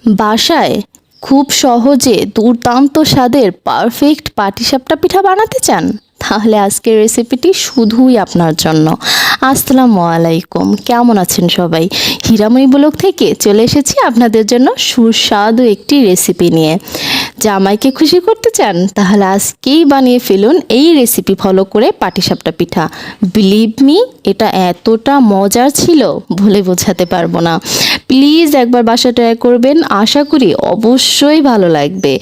বাসায় খুব সহজে দুর্দান্ত স্বাদের পারফেক্ট পাটিসাপটা পিঠা বানাতে চান? তাহলে আজকের রেসিপিটি শুধুই আপনার জন্য। আসসালামু আলাইকুম, কেমন আছেন সবাই? হীরাময়ী ব্লগ থেকে চলে এসেছি আপনাদের জন্য সুস্বাদু একটি রেসিপি নিয়ে। জামাইকে খুশি করতে চান? তাহলে আজকেই বানিয়ে ফেলুন এই রেসিপি ফলো করে পাটিসাপটা পিঠা। বিলিভ মি, এটা এতটা মজার ছিল বলে বোঝাতে পারবো না। প্লিজ একবার বাসা ট্রাই করবেন, আশা করি অবশ্যই ভালো লাগবে।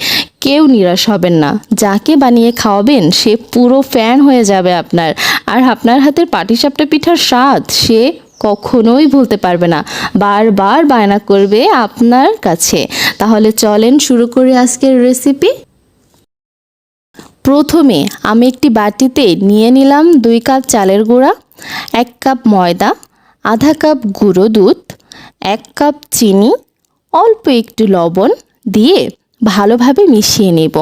কেউ নিরাশ হবেন না, যাকে বানিয়ে খাওয়াবেন সে পুরো ফ্যান হয়ে যাবে আপনার। আর আপনার হাতের পাটিসাপটা পিঠার স্বাদ সে কখনোই ভুলতে পারবে না, বারবার বায়না করবে আপনার কাছে। তাহলে চলেন শুরু করি আজকের রেসিপি। প্রথমে আমি একটি বাটিতে নিয়ে নিলাম 2 কাপ চালের গুঁড়া, 1 কাপ ময়দা, আধা কাপ গুঁড়ো দুধ, 1 কাপ চিনি, অল্প একটু লবণ দিয়ে ভালোভাবে মিশিয়ে নেব।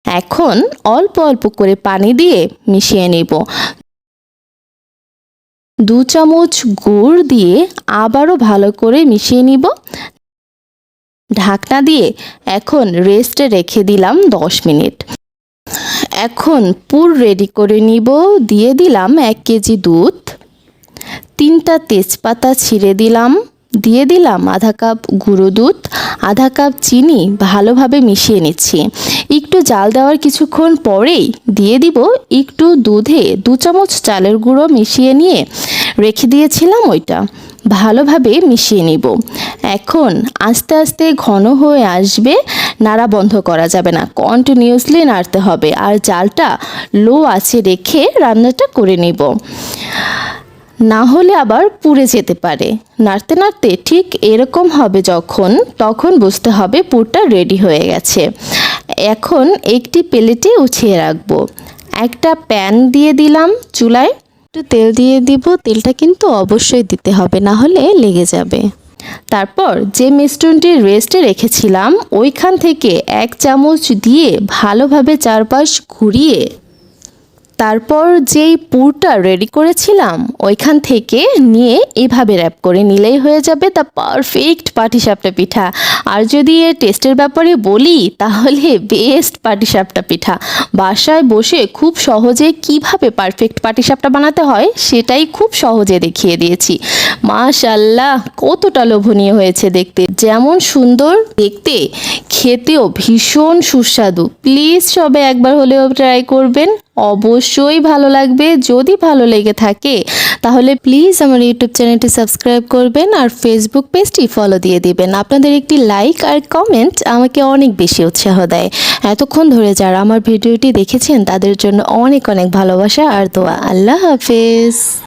এখন অল্প অল্প করে পানি দিয়ে মিশিয়ে নেব। 2 চামচ গুড় দিয়ে আবারও ভালো করে মিশিয়ে নিব। ঢাকনা দিয়ে এখন রেস্টে রেখে দিলাম 10 মিনিট। এখন পুর রেডি করে নিব। দিয়ে দিলাম 1 কেজি দুধ, 3টা তেজপাতা ছিঁড়ে দিলাম, দিয়ে দিলাম আধা কাপ গুঁড়ো দুধ, আধা কাপ চিনি, ভালোভাবে মিশিয়ে নিচ্ছি। একটু জাল দেওয়ার কিছুক্ষণ পরেই দিয়ে দিব একটু দুধে 2 চামচ চালের গুঁড়ো মিশিয়ে নিয়ে রেখে দিয়েছিলাম, ওইটা ভালোভাবে মিশিয়ে নিব। এখন আস্তে আস্তে ঘন হয়ে আসবে, নাড়া বন্ধ করা যাবে না, কন্টিনিউয়াসলি নাড়তে হবে। আর জালটা লো আঁচে রেখে রান্নাটা করে নিব, না হলে আবার পুড়ে যেতে পারে। নাড়তে নাড়তে ঠিক এরকম হবে যখন, তখন বুঝতে হবে পুরটা রেডি হয়ে গেছে। এখন একটি প্লেটে উঠিয়ে রাখবো। একটা প্যান দিয়ে দিলাম চুলায়, একটু তেল দিয়ে দিব। তেলটা কিন্তু অবশ্যই দিতে হবে, না হলে লেগে যাবে। তারপর যে মিশ্রণটি রেস্টে রেখেছিলাম ওইখান থেকে 1 চামচ দিয়ে ভালোভাবে চারপাশ ঘুরিয়ে, তারপর যেই পুরটা রেডি করেছিলাম ওইখান থেকে নিয়ে এভাবে র্যাপ করে নিলেই হয়ে যাবে দ্য পারফেক্ট পাটিসাপটা পিঠা। আর যদি এর টেস্টের ব্যাপারে বলি তাহলে বেস্ট পাটিসাপটা পিঠা। বাসায় বসে খুব সহজে কিভাবে পারফেক্ট পাটিসাপটা বানাতে হয় সেটাই খুব সহজে দেখিয়ে দিয়েছি। মাশাআল্লাহ, কতটা লোভনীয় হয়েছে দেখতে, যেমন সুন্দর দেখতে খেতেও ভীষণ সুস্বাদু। প্লিজ সবাই একবার হলেও ট্রাই করবেন, অবশ্যই ভালো লাগবে। যদি ভালো লেগে থাকে তাহলে প্লিজ আমার ইউটিউব চ্যানেলটি সাবস্ক্রাইব করবেন আর ফেসবুক পেজটি ফলো দিয়ে দিবেন। আপনাদের একটি লাইক আর কমেন্ট আমাকে অনেক বেশি উৎসাহ দেয়। এতক্ষণ ধরে যারা আমার ভিডিওটি দেখেছেন তাদের জন্য অনেক অনেক ভালোবাসা আর দোয়া। আল্লাহ হাফেজ।